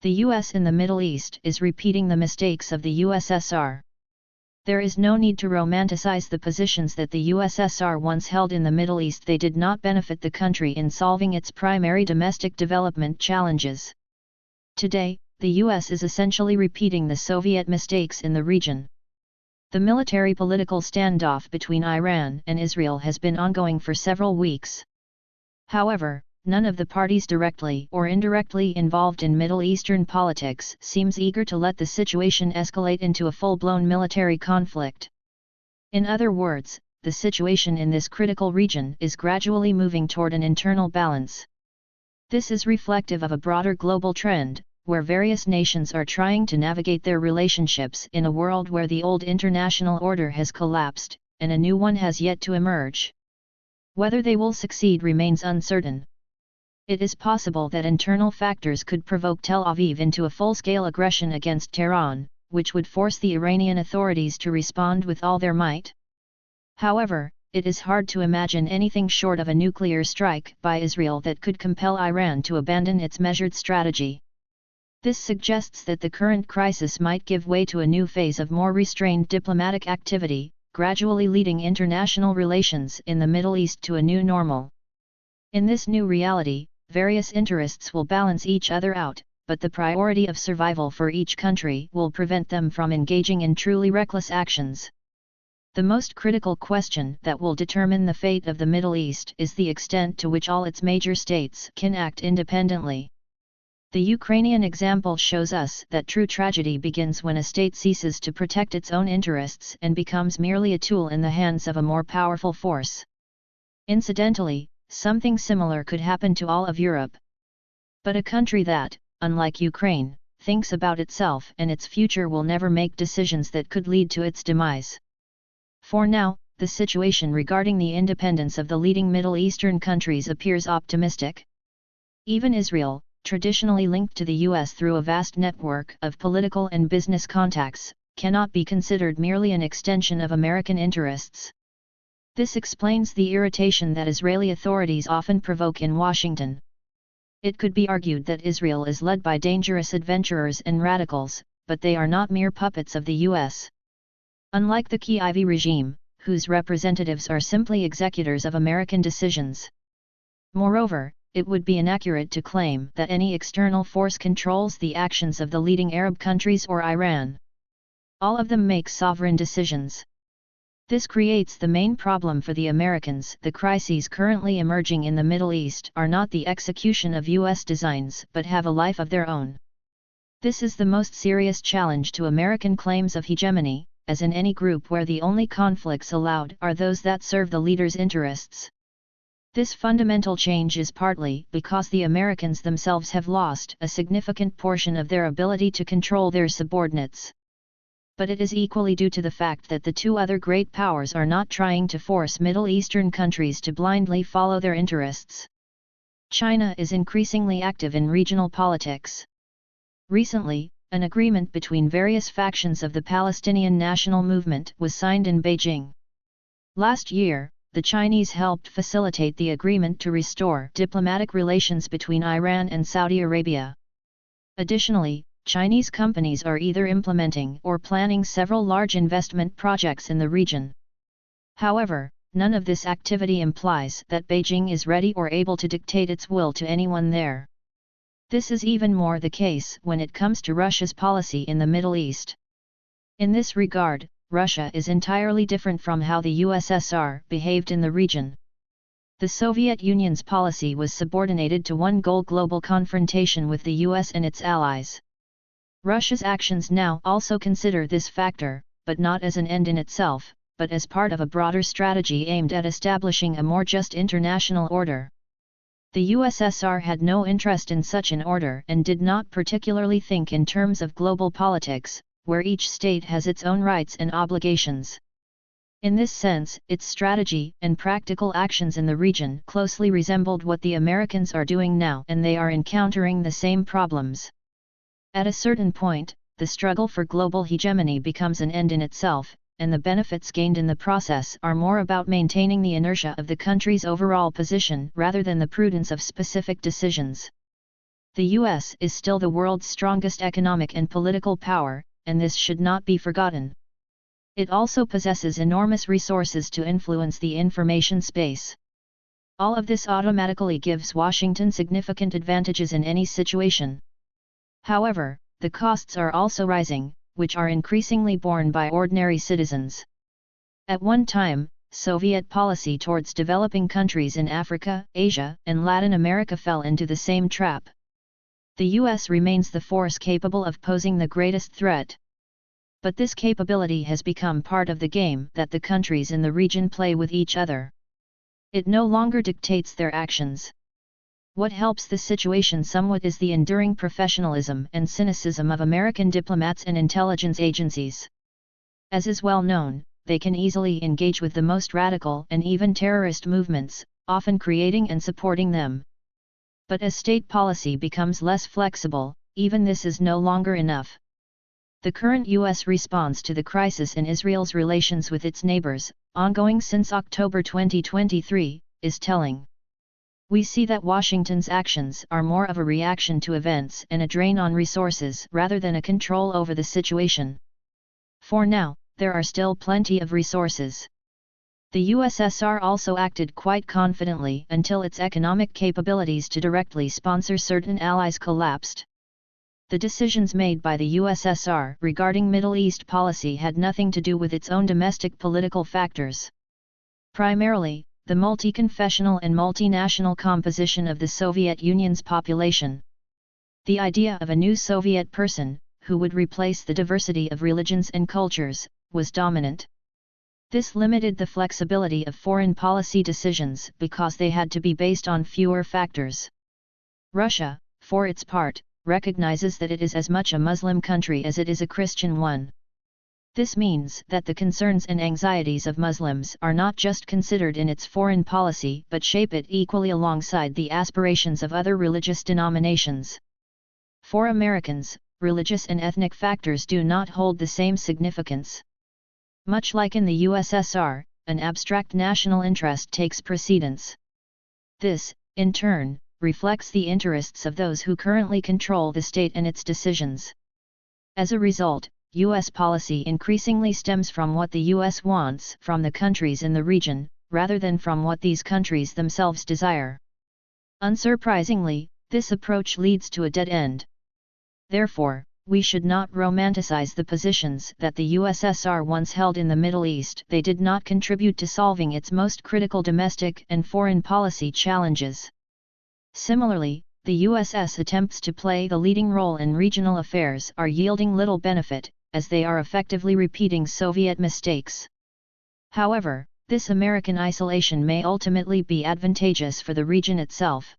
The US in the Middle East is repeating the mistakes of the USSR. There is no need to romanticize the positions that the USSR once held in the Middle East. They did not benefit the country in solving its primary domestic development challenges. Today, the US is essentially repeating the Soviet mistakes in the region. The military-political standoff between Iran and Israel has been ongoing for several weeks. However, none of the parties directly or indirectly involved in Middle Eastern politics seems eager to let the situation escalate into a full-blown military conflict. In other words, the situation in this critical region is gradually moving toward an internal balance. This is reflective of a broader global trend, where various nations are trying to navigate their relationships in a world where the old international order has collapsed, and a new one has yet to emerge. Whether they will succeed remains uncertain. It is possible that internal factors could provoke Tel Aviv into a full-scale aggression against Tehran, which would force the Iranian authorities to respond with all their might. However, it is hard to imagine anything short of a nuclear strike by Israel that could compel Iran to abandon its measured strategy. This suggests that the current crisis might give way to a new phase of more restrained diplomatic activity, gradually leading international relations in the Middle East to a new normal. In this new reality, various interests will balance each other out, but the priority of survival for each country will prevent them from engaging in truly reckless actions. The most critical question that will determine the fate of the Middle East is the extent to which all its major states can act independently. The Ukrainian example shows us that true tragedy begins when a state ceases to protect its own interests and becomes merely a tool in the hands of a more powerful force. Incidentally, something similar could happen to all of Europe. But a country that, unlike Ukraine, thinks about itself and its future will never make decisions that could lead to its demise. For now, the situation regarding the independence of the leading Middle Eastern countries appears optimistic. Even Israel, traditionally linked to the US through a vast network of political and business contacts, cannot be considered merely an extension of American interests. This explains the irritation that Israeli authorities often provoke in Washington. It could be argued that Israel is led by dangerous adventurers and radicals, but they are not mere puppets of the US. Unlike the Kyiv regime, whose representatives are simply executors of American decisions. Moreover, it would be inaccurate to claim that any external force controls the actions of the leading Arab countries or Iran. All of them make sovereign decisions. This creates the main problem for the Americans. The crises currently emerging in the Middle East are not the execution of US designs but have a life of their own. This is the most serious challenge to American claims of hegemony, as in any group where the only conflicts allowed are those that serve the leader's interests. This fundamental change is partly because the Americans themselves have lost a significant portion of their ability to control their subordinates. But it is equally due to the fact that the two other great powers are not trying to force Middle Eastern countries to blindly follow their interests. China is increasingly active in regional politics. Recently, an agreement between various factions of the Palestinian National Movement was signed in Beijing. Last year, the Chinese helped facilitate the agreement to restore diplomatic relations between Iran and Saudi Arabia. Additionally, Chinese companies are either implementing or planning several large investment projects in the region. However, none of this activity implies that Beijing is ready or able to dictate its will to anyone there. This is even more the case when it comes to Russia's policy in the Middle East. In this regard, Russia is entirely different from how the USSR behaved in the region. The Soviet Union's policy was subordinated to one goal: global confrontation with the US and its allies. Russia's actions now also consider this factor, but not as an end in itself, but as part of a broader strategy aimed at establishing a more just international order. The USSR had no interest in such an order and did not particularly think in terms of global politics, where each state has its own rights and obligations. In this sense, its strategy and practical actions in the region closely resembled what the Americans are doing now, and they are encountering the same problems. At a certain point, the struggle for global hegemony becomes an end in itself, and the benefits gained in the process are more about maintaining the inertia of the country's overall position rather than the prudence of specific decisions. The US is still the world's strongest economic and political power, and this should not be forgotten. It also possesses enormous resources to influence the information space. All of this automatically gives Washington significant advantages in any situation. However, the costs are also rising, which are increasingly borne by ordinary citizens. At one time, Soviet policy towards developing countries in Africa, Asia, and Latin America fell into the same trap. The US remains the force capable of posing the greatest threat. But this capability has become part of the game that the countries in the region play with each other. It no longer dictates their actions. What helps the situation somewhat is the enduring professionalism and cynicism of American diplomats and intelligence agencies. As is well known, they can easily engage with the most radical and even terrorist movements, often creating and supporting them. But as state policy becomes less flexible, even this is no longer enough. The current U.S. response to the crisis in Israel's relations with its neighbors, ongoing since October 2023, is telling. We see that Washington's actions are more of a reaction to events and a drain on resources rather than a control over the situation. For now, there are still plenty of resources. The USSR also acted quite confidently until its economic capabilities to directly sponsor certain allies collapsed. The decisions made by the USSR regarding Middle East policy had nothing to do with its own domestic political factors. Primarily, the multi-confessional and multinational composition of the Soviet Union's population. The idea of a new Soviet person, who would replace the diversity of religions and cultures, was dominant. This limited the flexibility of foreign policy decisions because they had to be based on fewer factors. Russia, for its part, recognizes that it is as much a Muslim country as it is a Christian one. This means that the concerns and anxieties of Muslims are not just considered in its foreign policy but shape it equally alongside the aspirations of other religious denominations. For Americans, religious and ethnic factors do not hold the same significance. Much like in the USSR, an abstract national interest takes precedence. This, in turn, reflects the interests of those who currently control the state and its decisions. As a result, U.S. policy increasingly stems from what the U.S. wants from the countries in the region, rather than from what these countries themselves desire. Unsurprisingly, this approach leads to a dead end. Therefore, we should not romanticize the positions that the USSR once held in the Middle East. They did not contribute to solving its most critical domestic and foreign policy challenges. Similarly, the USS attempts to play the leading role in regional affairs are yielding little benefit, as they are effectively repeating Soviet mistakes. However, this American isolation may ultimately be advantageous for the region itself.